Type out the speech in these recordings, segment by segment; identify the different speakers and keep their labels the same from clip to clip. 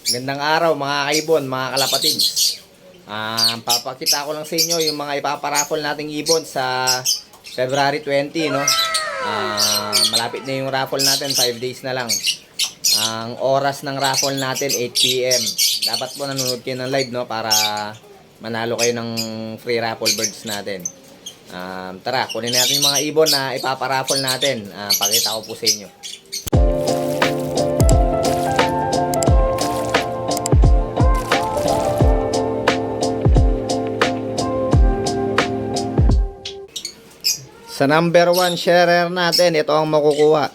Speaker 1: Gandang araw mga kaibon, mga kalapatid. Papakita ko lang sa inyo yung mga ipaparaffle nating ibon sa February 20, no? Malapit na yung raffle natin, 5 days na lang. Ang oras ng raffle natin 8 PM. Dapat po nanonood kayo ng live, no, para manalo kayo ng free raffle birds natin. Tara, kunin natin yung mga ibon na ipaparaffle natin. Pakita ko po sa inyo. Sa number 1 sharer natin, ito ang makukuha.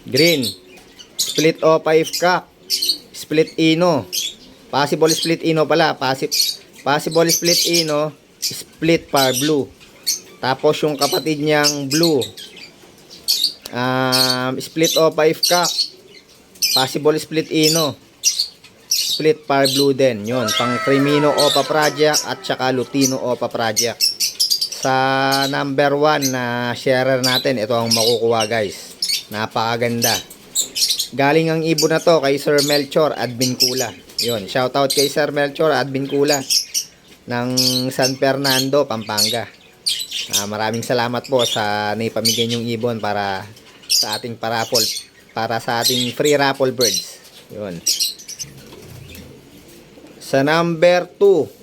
Speaker 1: Green, split O5 cock, split ino, possible split ino pala, possible split ino, split par blue. Tapos yung kapatid niyang blue, split O5 cock, possible split ino, split par blue din. Yun, pang Crimino Opa project at saka Lutino Opa project. Sa number 1 na sharer natin, ito ang makukuha, guys. Napakaganda. Galing ang ibon na to kay Sir Melchor Admin Kula. Yun, shoutout kay Sir Melchor Admin Kula ng San Fernando, Pampanga. Maraming salamat po sa naipamigay yung ibon para sa ating paraffle, para sa ating free raffle birds. Yun. Sa number 2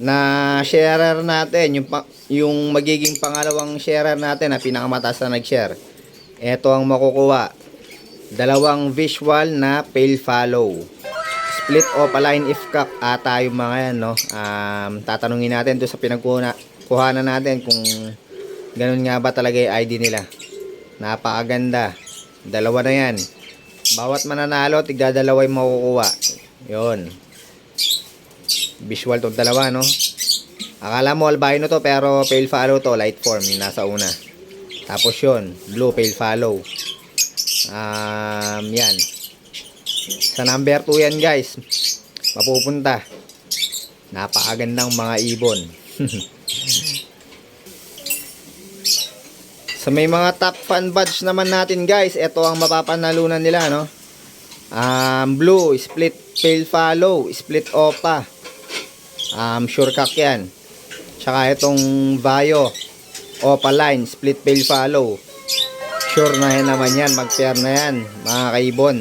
Speaker 1: na sharer natin, yung magiging pangalawang sharer natin na pinakamataas na nag-share, ito ang makukuha. Dalawang visual na pale follow, split opaline if cock ata yung mga yan, no? Tatanungin natin doon sa pinagkuhanan natin kung ganun nga ba talaga yung ID nila. Napakaganda. Dalawa na yan. Bawat mananalo, tigdadalawa yung makukuha. Yun. Visual tong dalawa, no? Akala mo albino to, pero pale follow to, light form yung nasa una. Tapos yun, blue pale follow. Yan. Sa number 2 yan, guys, mapupunta. Napakagandang mga ibon. Sa may mga top fan badge naman natin, guys, ito ang mapapanalunan nila, no? Blue, split pale follow, split opa. Sure cock yan. Tsaka itong Vaio opaline, split pale follow. Sure na yan naman yan, mag-pair na yan, mga kaibon.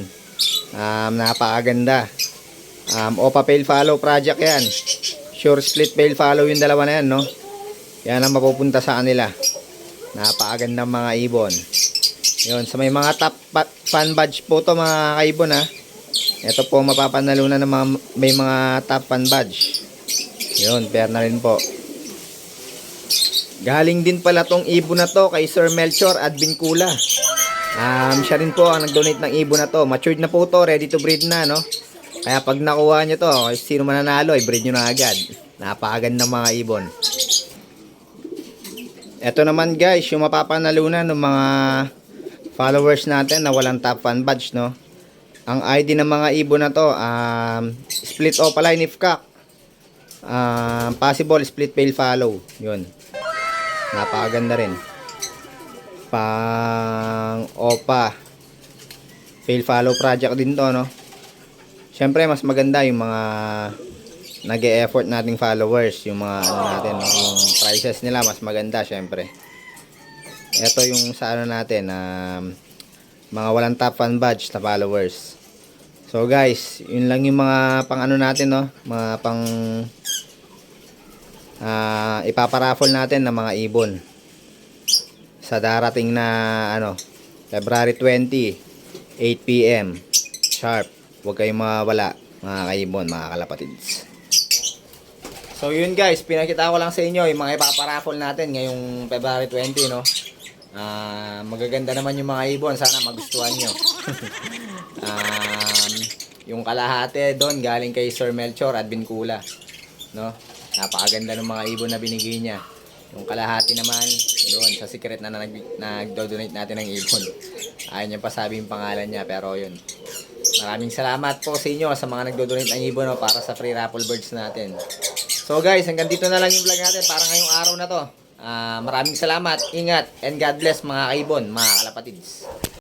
Speaker 1: Napakaganda. Opa pale follow project yan. Sure split pale follow yung dalawa na yan, no? Yan ang mapupunta sa kanila. Napakagandang mga ibon. Yun, sa may mga top fan badge po to, mga kaibon, ha. Ito po mapapanalunan ng mga, may mga top fan badge. Yun, pair na rin po. Galing din pala tong ibon na to kay Sir Melchor Admin Kula. Siya rin po ang nag-donate ng ibon na to. Matured na po to, ready to breed na, no? Kaya pag nakuha nyo to, sino mananalo, i-breed nyo na agad. Napakaganda mga ibon. Ito naman, guys, yung mapapanalunan ng mga followers natin na walang top fan badge, no? Ang ID ng mga ibon na to, split opaline if cock, possible split pale follow. Yun, napakaganda rin. Pang opa pale follow project din to, no? Syempre mas maganda yung mga nag-e-effort nating followers, yung mga ano natin, no? Yung prices nila mas maganda syempre. Ito yung sa ano natin, mga walang top fan badge na followers. So guys, yun lang yung mga pang ano natin, no? Mga pang ipaparaffle natin ng mga ibon sa darating na ano, February 20, 8 PM sharp. Huwag kayong mawala, mga kaibon, mga kalapatids. So yun, guys, pinakita ko lang sa inyo yung mga ipaparaffle natin ngayong February 20, no? Magaganda naman yung mga ibon, sana magustuhan nyo. Yung kalahati doon galing kay Sir Melchor Admin Kula, no? Napakaganda ng mga ibon na binigay niya. Yung kalahati naman doon sa secret na nagdo-donate natin ng ibon. Ayaw niya pa sabi yung pangalan niya, pero yun. Maraming salamat po sa inyo sa mga nagdo-donate ng ibon, no, para sa free raffle birds natin. So guys, hanggang dito na lang yung vlog natin para ngayong araw na to. Maraming salamat, ingat, and God bless mga kaibon, mga kalapatids.